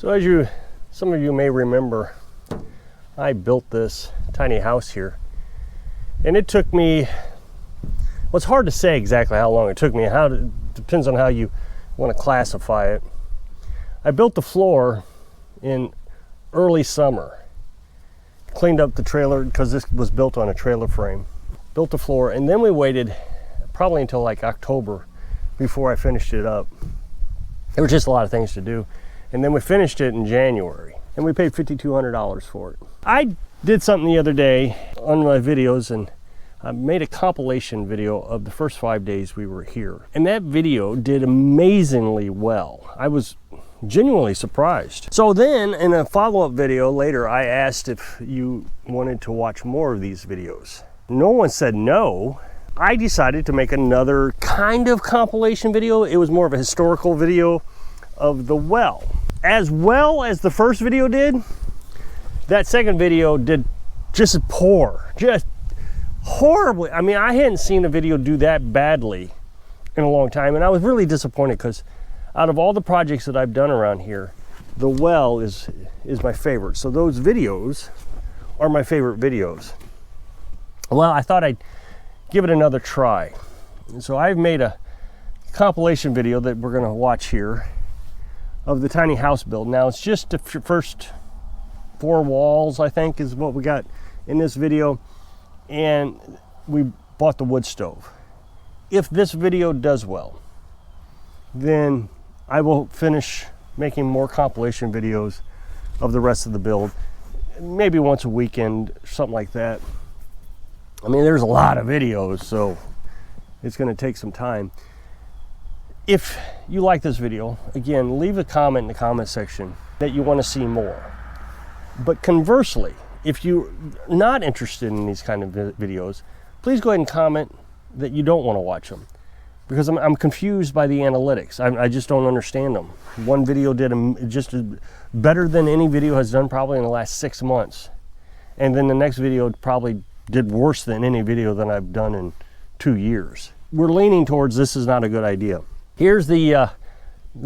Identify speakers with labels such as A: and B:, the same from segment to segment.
A: So some of you may remember, I built this tiny house here, and it took me, well, it's hard to say exactly how long it took me. Depends on how you want to classify it. I built the floor in early summer, cleaned up the trailer because this was built on a trailer frame, built the floor, and then we waited probably until like October before I finished it up. There were just a lot of things to do. And then we finished it in January, and we paid $5,200 for it. I did something the other day on my videos, and I made a compilation video of the first 5 days we were here. And that video did amazingly well. I was genuinely surprised. So then in a follow-up video later, I asked if you wanted to watch more of these videos. No one said no. I decided to make another kind of compilation video. It was more of a historical video of the well. As well as the first video did, that second video did just poor, just horribly. I mean, I hadn't seen a video do that badly in a long time, and I was really disappointed because out of all the projects that I've done around here, the well is my favorite. So those videos are my favorite videos. Well, I thought I'd give it another try. And so I've made a compilation video that we're gonna watch here of the tiny house build. Now it's just the first 4 walls, I think, is what we got in this video, and we bought the wood stove. If this video does well, then I will finish making more compilation videos of the rest of the build, maybe once a weekend, something like that. I mean, there's a lot of videos, so it's going to take some time. If you like this video, again, leave a comment in the comment section that you want to see more. But conversely, if you're not interested in these kind of videos, please go ahead and comment that you don't want to watch them, because I'm confused by the analytics. I just don't understand them. One video did just better than any video has done probably in the last 6 months. And then the next video probably did worse than any video that I've done in 2 years. We're leaning towards this is not a good idea. Here's the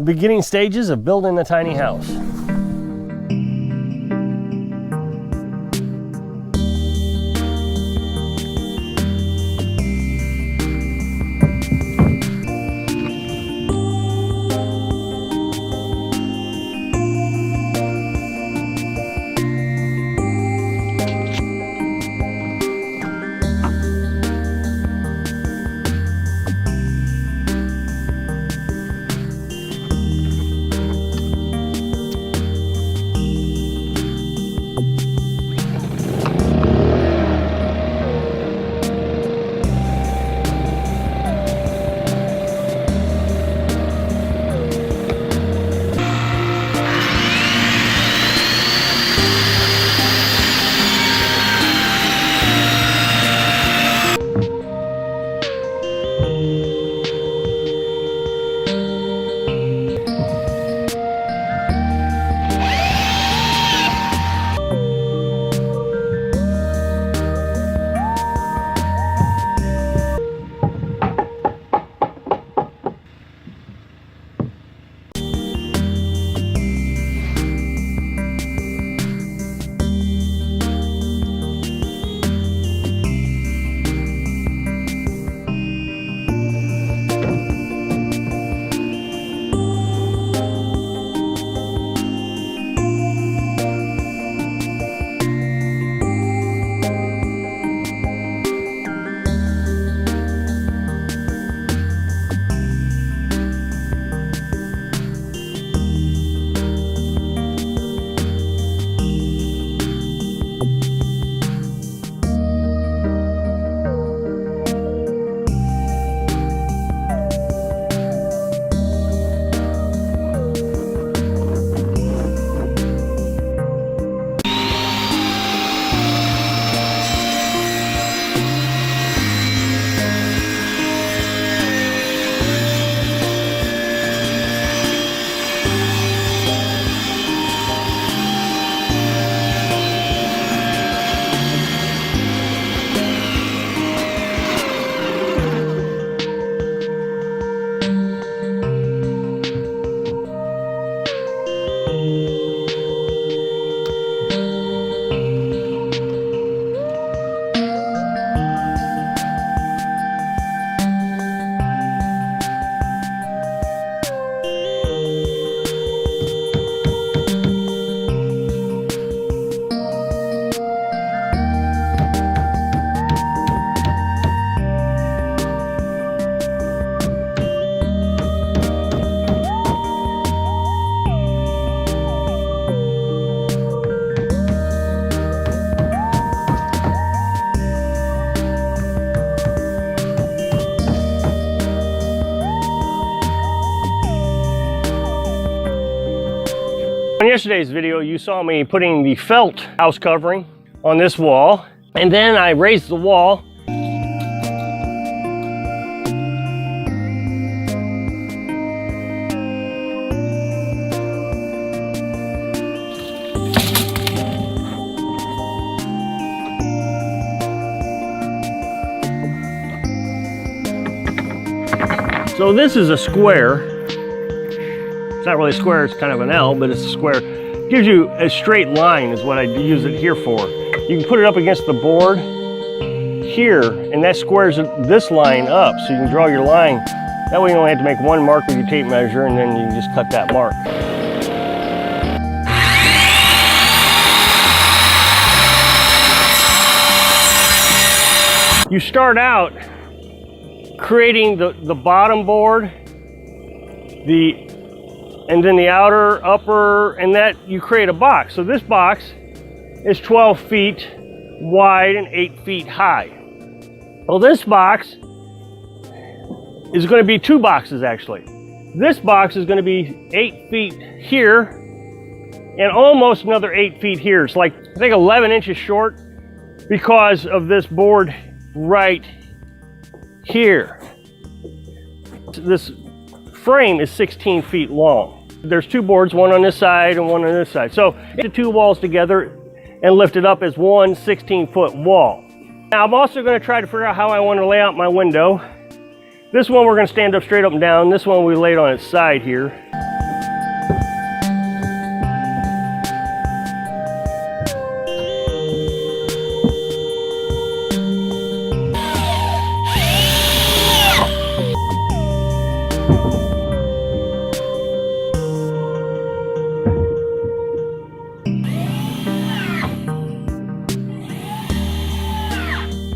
A: beginning stages of building a tiny house. On yesterday's video, you saw me putting the felt house covering on this wall, and then I raised the wall. So this is a square. It's not really a square, it's kind of an L, but it's a square. It gives you a straight line is what I use it here for. You can put it up against the board here, and that squares this line up, so you can draw your line. That way you only have to make one mark with your tape measure, and then you can just cut that mark. You start out creating the bottom board, and then the outer, upper, and that you create a box. So this box is 12 feet wide and 8 feet high. Well, this box is going to be two boxes actually. This box is going to be 8 feet here and almost another 8 feet here. It's like, I think 11 inches short because of this board right here. This frame is 16 feet long. There's two boards, one on this side and one on this side. So the two walls together and lift it up as one 16-foot wall. Now I'm also going to try to figure out how I want to lay out my window. This one we're going to stand up straight up and down. This one we laid on its side here.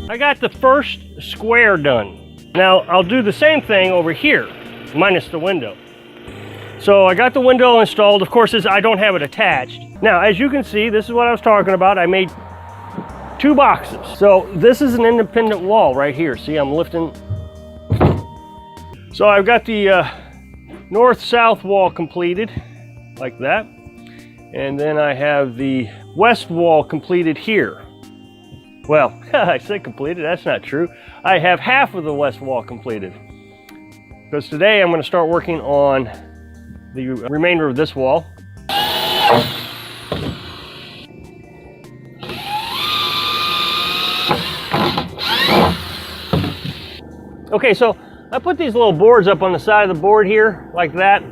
A: I got the first square done. Now I'll do the same thing over here, minus the window. So I got the window installed. Of course, I don't have it attached. Now, as you can see, this is what I was talking about. I made two boxes. So this is an independent wall right here. See, I'm lifting. So I've got the north-south wall completed, like that. And then I have the west wall completed here. Well, I said completed, that's not true. I have half of the west wall completed. Because today I'm going to start working on the remainder of this wall. Okay, so I put these little boards up on the side of the board here, like that.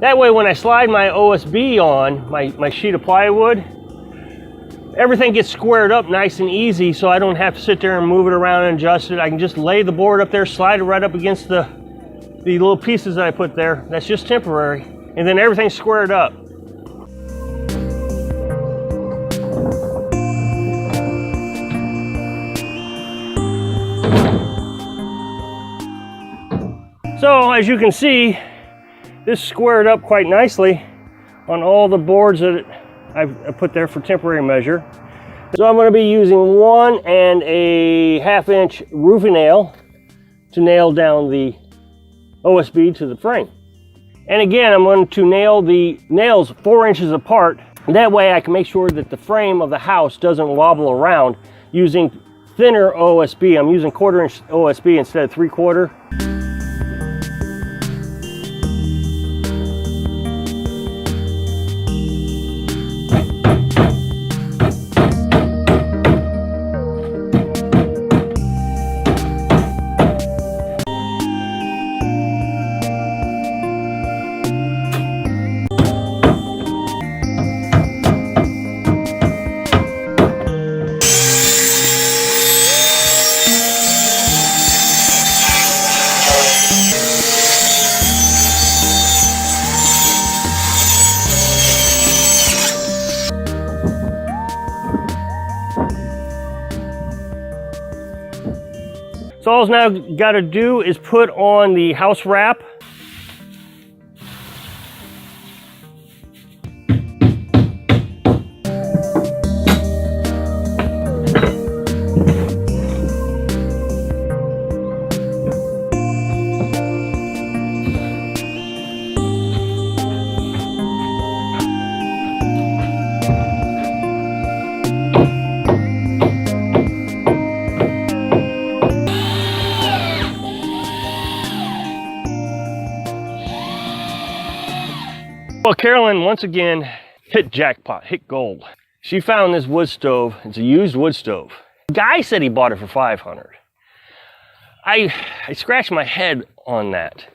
A: That way when I slide my OSB on, my sheet of plywood, everything gets squared up nice and easy, so I don't have to sit there and move it around and adjust it. I can just lay the board up there, slide it right up against the little pieces that I put there. That's just temporary. And then everything's squared up. So as you can see, this squared up quite nicely on all the boards that I put there for temporary measure. So I'm going to be using 1 1/2 inch roofing nail to nail down the OSB to the frame. And again, I'm going to nail the nails 4 inches apart. That way I can make sure that the frame of the house doesn't wobble around using thinner OSB. I'm using 1/4 inch OSB instead of 3/4. So all now got to do is put on the house wrap. Well, Carolyn, once again, hit jackpot, hit gold. She found this wood stove. It's a used wood stove. The guy said he bought it for $500. I scratched my head on that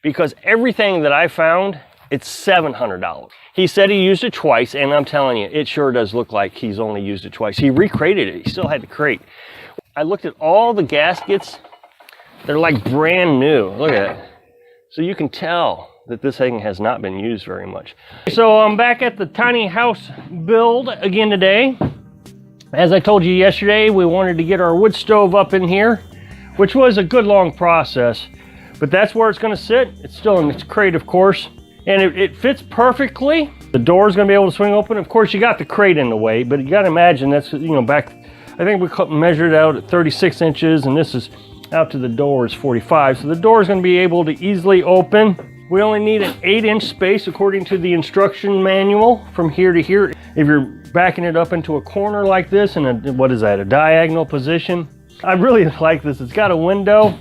A: because everything that I found, it's $700. He said he used it twice, and I'm telling you, it sure does look like he's only used it twice. He recrated it. He still had the crate. I looked at all the gaskets. They're like brand new. Look at it. So you can tell that this thing has not been used very much. So I'm back at the tiny house build again today. As I told you yesterday, we wanted to get our wood stove up in here, which was a good long process, but that's where it's going to sit. It's still in its crate, of course, and it fits perfectly. The door is going to be able to swing open. Of course, you got the crate in the way, but you got to imagine that's, you know, back, I think we measured out at 36 inches, and this is out to the door is 45. So the door is going to be able to easily open. We only need an 8-inch space according to the instruction manual from here to here. If you're backing it up into a corner like this in a, what is that, a diagonal position. I really like this. It's got a window,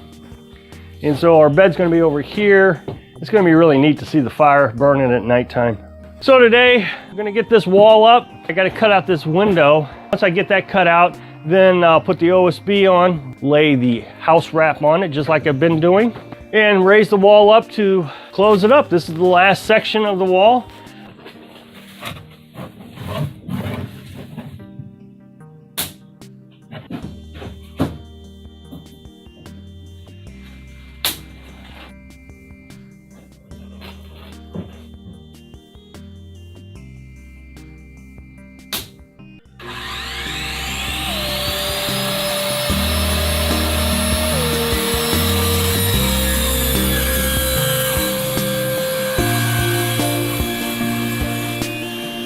A: and so our bed's going to be over here. It's going to be really neat to see the fire burning at nighttime. So today, I'm going to get this wall up. I got to cut out this window. Once I get that cut out, then I'll put the OSB on, lay the house wrap on it just like I've been doing, and raise the wall up to close it up. This is the last section of the wall.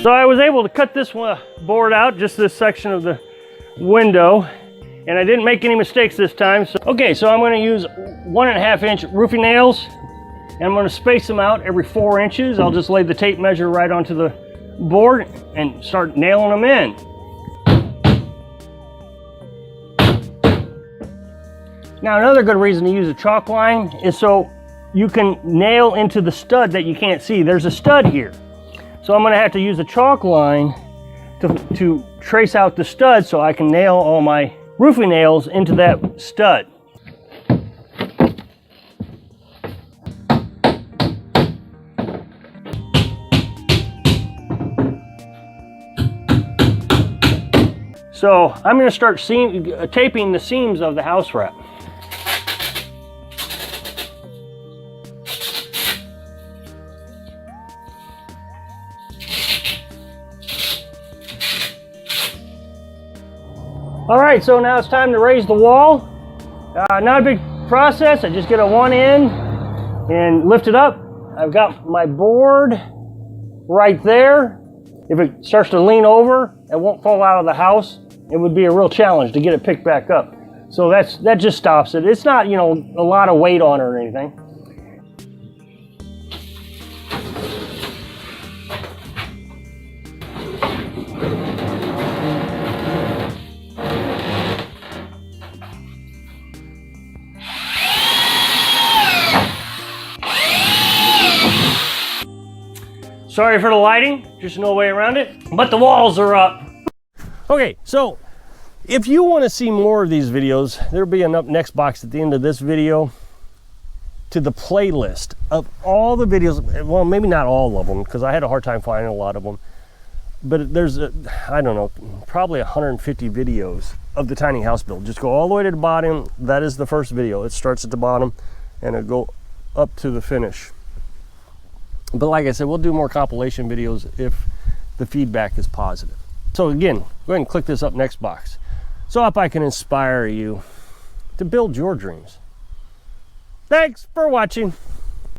A: So I was able to cut this board out, just this section of the window, and I didn't make any mistakes this time. So, okay, so I'm going to use 1.5-inch roofing nails, and I'm going to space them out every 4 inches. I'll just lay the tape measure right onto the board and start nailing them in. Now, another good reason to use a chalk line is so you can nail into the stud that you can't see. There's a stud here. So I'm going to have to use a chalk line to trace out the stud so I can nail all my roofing nails into that stud. So I'm going to start taping the seams of the house wrap. All right, so now it's time to raise the wall. Not a big process. I just get a one end and lift it up. I've got my board right there. If it starts to lean over, it won't fall out of the house. It would be a real challenge to get it picked back up. So that just stops it. It's not, you know, a lot of weight on it or anything. Sorry for the lighting, just no way around it, but the walls are up. Okay, so if you want to see more of these videos, there'll be an up next box at the end of this video to the playlist of all the videos. Well, maybe not all of them, because I had a hard time finding a lot of them, but there's, I don't know, probably 150 videos of the tiny house build. Just go all the way to the bottom. That is the first video. It starts at the bottom and it'll go up to the finish. But like I said, we'll do more compilation videos if the feedback is positive. So again, go ahead and click this up next box. So I hope I can inspire you to build your dreams. Thanks for watching.